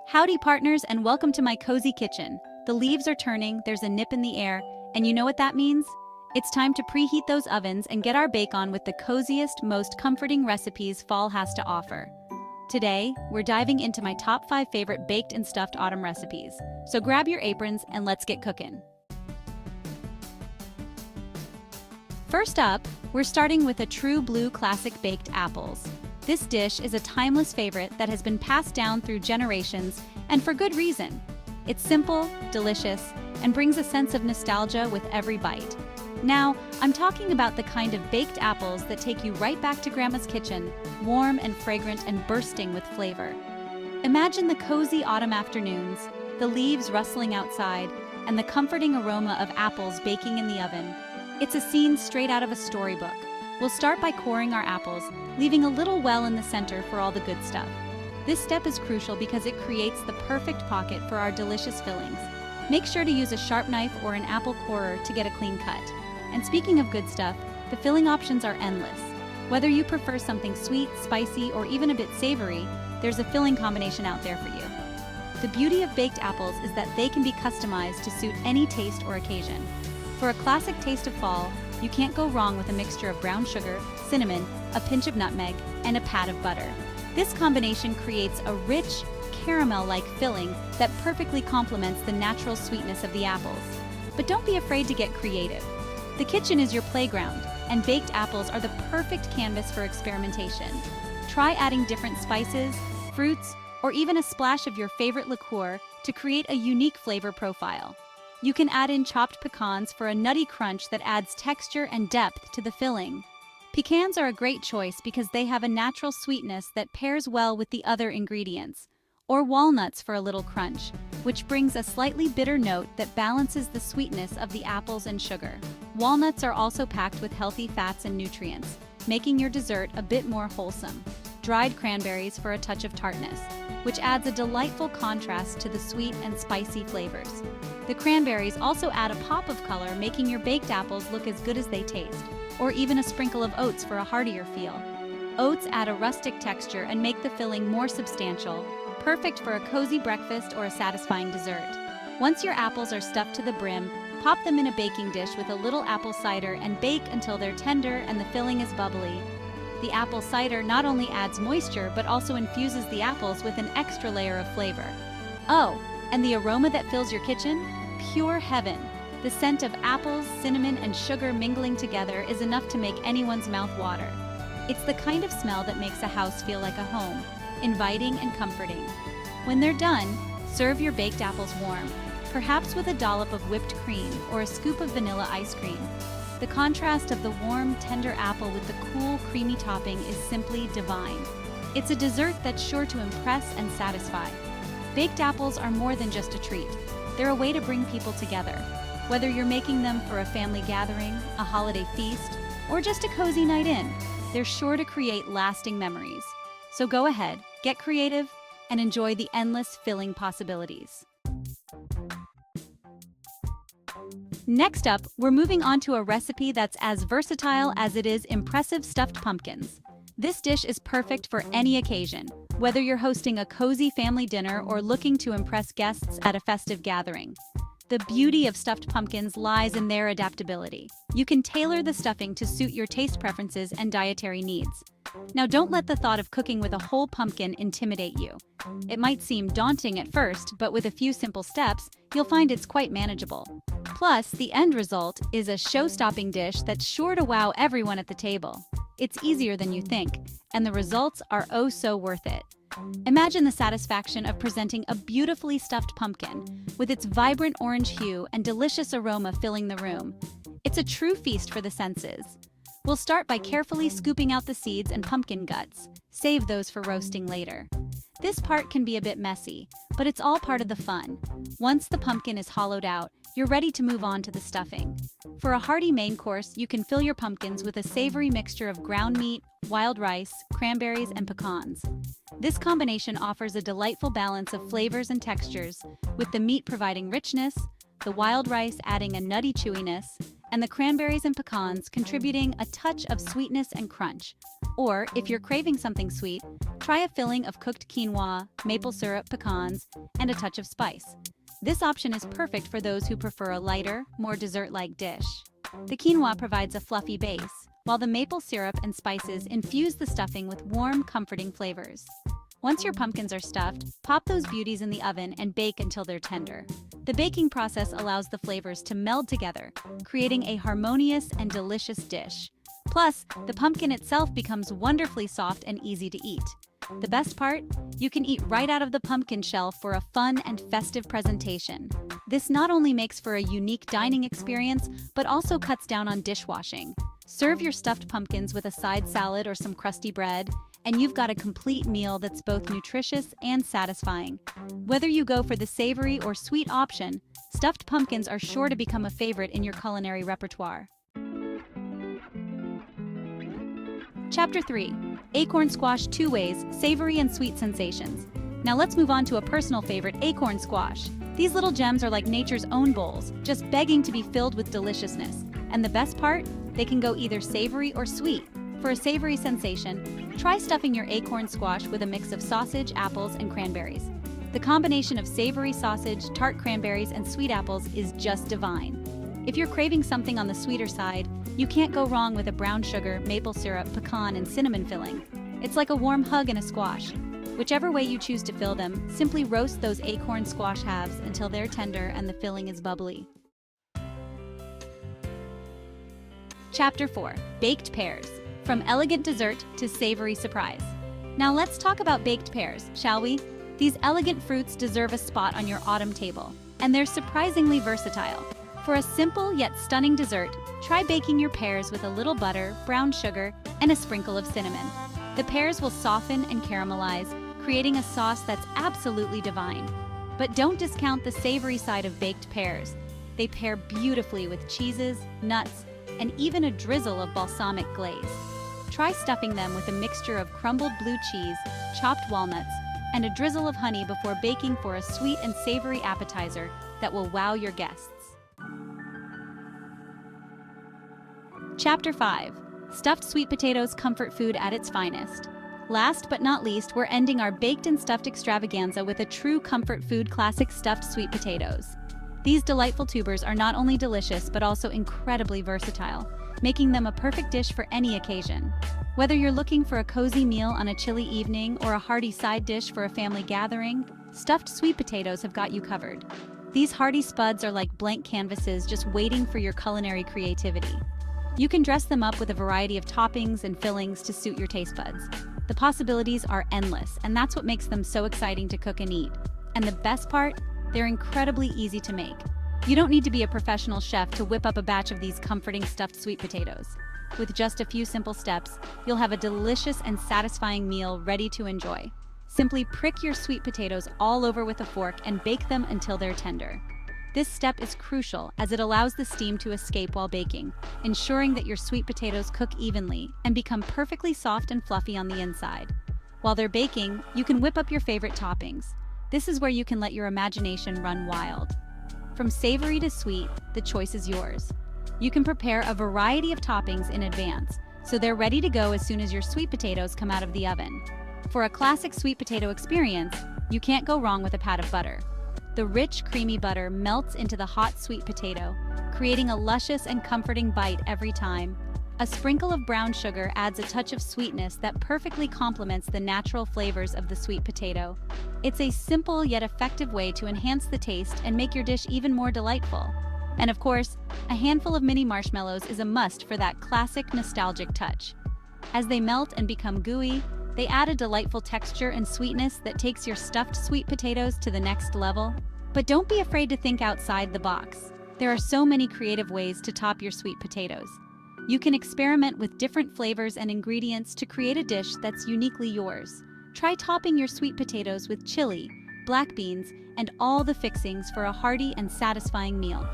Howdy partners, and welcome to my cozy kitchen. The leaves are turning, there's a nip in the air, and you know what that means? It's time to preheat those ovens and get our bake on with the coziest, most comforting recipes fall has to offer. Today, we're diving into my top 5 favorite baked and stuffed autumn recipes. So grab your aprons and let's get cooking. First up, we're starting with a true blue classic baked apples. This dish is a timeless favorite that has been passed down through generations, and for good reason. It's simple, delicious, and brings a sense of nostalgia with every bite. Now, I'm talking about the kind of baked apples that take you right back to Grandma's kitchen, warm and fragrant and bursting with flavor. Imagine the cozy autumn afternoons, the leaves rustling outside, and the comforting aroma of apples baking in the oven. It's a scene straight out of a storybook. We'll start by coring our apples, leaving a little well in the center for all the good stuff. This step is crucial because it creates the perfect pocket for our delicious fillings. Make sure to use a sharp knife or an apple corer to get a clean cut. And speaking of good stuff, the filling options are endless. Whether you prefer something sweet, spicy, or even a bit savory, there's a filling combination out there for you. The beauty of baked apples is that they can be customized to suit any taste or occasion. For a classic taste of fall, you can't go wrong with a mixture of brown sugar, cinnamon, a pinch of nutmeg, and a pat of butter. This combination creates a rich, caramel-like filling that perfectly complements the natural sweetness of the apples. But don't be afraid to get creative. The kitchen is your playground, and baked apples are the perfect canvas for experimentation. Try adding different spices, fruits, or even a splash of your favorite liqueur to create a unique flavor profile. You can add in chopped pecans for a nutty crunch that adds texture and depth to the filling. Pecans are a great choice because they have a natural sweetness that pairs well with the other ingredients. Or walnuts for a little crunch, which brings a slightly bitter note that balances the sweetness of the apples and sugar. Walnuts are also packed with healthy fats and nutrients, making your dessert a bit more wholesome. Dried cranberries for a touch of tartness, which adds a delightful contrast to the sweet and spicy flavors. The cranberries also add a pop of color, making your baked apples look as good as they taste, or even a sprinkle of oats for a heartier feel. Oats add a rustic texture and make the filling more substantial, perfect for a cozy breakfast or a satisfying dessert. Once your apples are stuffed to the brim, pop them in a baking dish with a little apple cider and bake until they're tender and the filling is bubbly. The apple cider not only adds moisture but also infuses the apples with an extra layer of flavor. Oh, and the aroma that fills your kitchen? Pure heaven. The scent of apples, cinnamon, and sugar mingling together is enough to make anyone's mouth water. It's the kind of smell that makes a house feel like a home, inviting and comforting. When they're done, serve your baked apples warm, perhaps with a dollop of whipped cream or a scoop of vanilla ice cream. The contrast of the warm, tender apple with the cool, creamy topping is simply divine. It's a dessert that's sure to impress and satisfy. Baked apples are more than just a treat. They're a way to bring people together. Whether you're making them for a family gathering, a holiday feast, or just a cozy night in, they're sure to create lasting memories. So go ahead, get creative, and enjoy the endless filling possibilities. Next up, we're moving on to a recipe that's as versatile as it is impressive: stuffed pumpkins. This dish is perfect for any occasion, whether you're hosting a cozy family dinner or looking to impress guests at a festive gathering. The beauty of stuffed pumpkins lies in their adaptability. You can tailor the stuffing to suit your taste preferences and dietary needs. Now, don't let the thought of cooking with a whole pumpkin intimidate you. It might seem daunting at first, but with a few simple steps, you'll find it's quite manageable. Plus, the end result is a show-stopping dish that's sure to wow everyone at the table. It's easier than you think, and the results are oh so worth it. Imagine the satisfaction of presenting a beautifully stuffed pumpkin, with its vibrant orange hue and delicious aroma filling the room. It's a true feast for the senses. We'll start by carefully scooping out the seeds and pumpkin guts. Save those for roasting later. This part can be a bit messy, but it's all part of the fun. Once the pumpkin is hollowed out, you're ready to move on to the stuffing. For a hearty main course, you can fill your pumpkins with a savory mixture of ground meat, wild rice, cranberries, and pecans. This combination offers a delightful balance of flavors and textures, with the meat providing richness, the wild rice adding a nutty chewiness, and the cranberries and pecans contributing a touch of sweetness and crunch. Or, if you're craving something sweet, try a filling of cooked quinoa, maple syrup, pecans, and a touch of spice. This option is perfect for those who prefer a lighter, more dessert-like dish. The quinoa provides a fluffy base, while the maple syrup and spices infuse the stuffing with warm, comforting flavors. Once your pumpkins are stuffed, pop those beauties in the oven and bake until they're tender. The baking process allows the flavors to meld together, creating a harmonious and delicious dish. Plus, the pumpkin itself becomes wonderfully soft and easy to eat. The best part? You can eat right out of the pumpkin shell for a fun and festive presentation. This not only makes for a unique dining experience, but also cuts down on dishwashing. Serve your stuffed pumpkins with a side salad or some crusty bread, and you've got a complete meal that's both nutritious and satisfying. Whether you go for the savory or sweet option, stuffed pumpkins are sure to become a favorite in your culinary repertoire. Chapter 3. Acorn squash 2 ways, savory and sweet sensations. Now let's move on to a personal favorite, acorn squash. These little gems are like nature's own bowls, just begging to be filled with deliciousness. And the best part? They can go either savory or sweet. For a savory sensation, try stuffing your acorn squash with a mix of sausage, apples, and cranberries. The combination of savory sausage, tart cranberries, and sweet apples is just divine. If you're craving something on the sweeter side, you can't go wrong with a brown sugar, maple syrup, pecan, and cinnamon filling. It's like a warm hug in a squash. Whichever way you choose to fill them, simply roast those acorn squash halves until they're tender and the filling is bubbly. Chapter 4. Baked pears. From elegant dessert to savory surprise. Now let's talk about baked pears, shall we? These elegant fruits deserve a spot on your autumn table, and they're surprisingly versatile. For a simple yet stunning dessert, try baking your pears with a little butter, brown sugar, and a sprinkle of cinnamon. The pears will soften and caramelize, creating a sauce that's absolutely divine. But don't discount the savory side of baked pears. They pair beautifully with cheeses, nuts, and even a drizzle of balsamic glaze. Try stuffing them with a mixture of crumbled blue cheese, chopped walnuts, and a drizzle of honey before baking for a sweet and savory appetizer that will wow your guests. Chapter 5. Stuffed sweet potatoes, comfort food at its finest. Last but not least, we're ending our baked and stuffed extravaganza with a true comfort food classic, stuffed sweet potatoes. These delightful tubers are not only delicious but also incredibly versatile, making them a perfect dish for any occasion. Whether you're looking for a cozy meal on a chilly evening or a hearty side dish for a family gathering, stuffed sweet potatoes have got you covered. These hearty spuds are like blank canvases just waiting for your culinary creativity. You can dress them up with a variety of toppings and fillings to suit your taste buds. The possibilities are endless, and that's what makes them so exciting to cook and eat. And the best part? They're incredibly easy to make. You don't need to be a professional chef to whip up a batch of these comforting stuffed sweet potatoes. With just a few simple steps, you'll have a delicious and satisfying meal ready to enjoy. Simply prick your sweet potatoes all over with a fork and bake them until they're tender. This step is crucial as it allows the steam to escape while baking, ensuring that your sweet potatoes cook evenly and become perfectly soft and fluffy on the inside. While they're baking, you can whip up your favorite toppings. This is where you can let your imagination run wild. From savory to sweet, the choice is yours. You can prepare a variety of toppings in advance, so they're ready to go as soon as your sweet potatoes come out of the oven. For a classic sweet potato experience, you can't go wrong with a pat of butter. The rich, creamy butter melts into the hot sweet potato, creating a luscious and comforting bite every time. A sprinkle of brown sugar adds a touch of sweetness that perfectly complements the natural flavors of the sweet potato. It's a simple yet effective way to enhance the taste and make your dish even more delightful. And of course, a handful of mini marshmallows is a must for that classic nostalgic touch. As they melt and become gooey, they add a delightful texture and sweetness that takes your stuffed sweet potatoes to the next level. But don't be afraid to think outside the box. There are so many creative ways to top your sweet potatoes. You can experiment with different flavors and ingredients to create a dish that's uniquely yours. Try topping your sweet potatoes with chili, black beans, and all the fixings for a hearty and satisfying meal.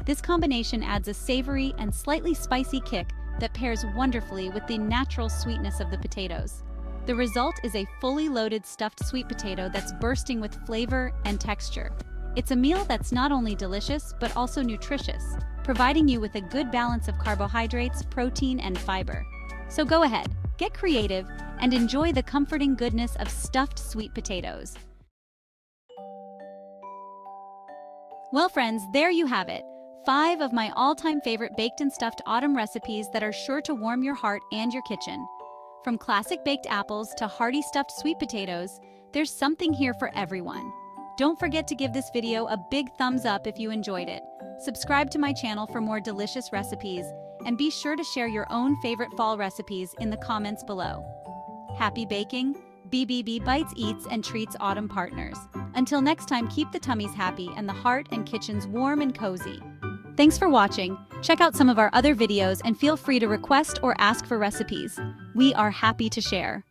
This combination adds a savory and slightly spicy kick that pairs wonderfully with the natural sweetness of the potatoes. The result is a fully loaded stuffed sweet potato that's bursting with flavor and texture. It's a meal that's not only delicious but also nutritious, providing you with a good balance of carbohydrates, protein, and fiber. So go ahead, get creative, and enjoy the comforting goodness of stuffed sweet potatoes. Well, friends, there you have it. 5 of my all-time favorite baked and stuffed autumn recipes that are sure to warm your heart and your kitchen. From classic baked apples to hearty stuffed sweet potatoes, there's something here for everyone. Don't forget to give this video a big thumbs up if you enjoyed it. Subscribe to my channel for more delicious recipes, and be sure to share your own favorite fall recipes in the comments below. Happy baking! BBB Bites Eats and Treats Autumn Partners. Until next time, keep the tummies happy and the heart and kitchens warm and cozy. Thanks for watching. Check out some of our other videos and feel free to request or ask for recipes. We are happy to share.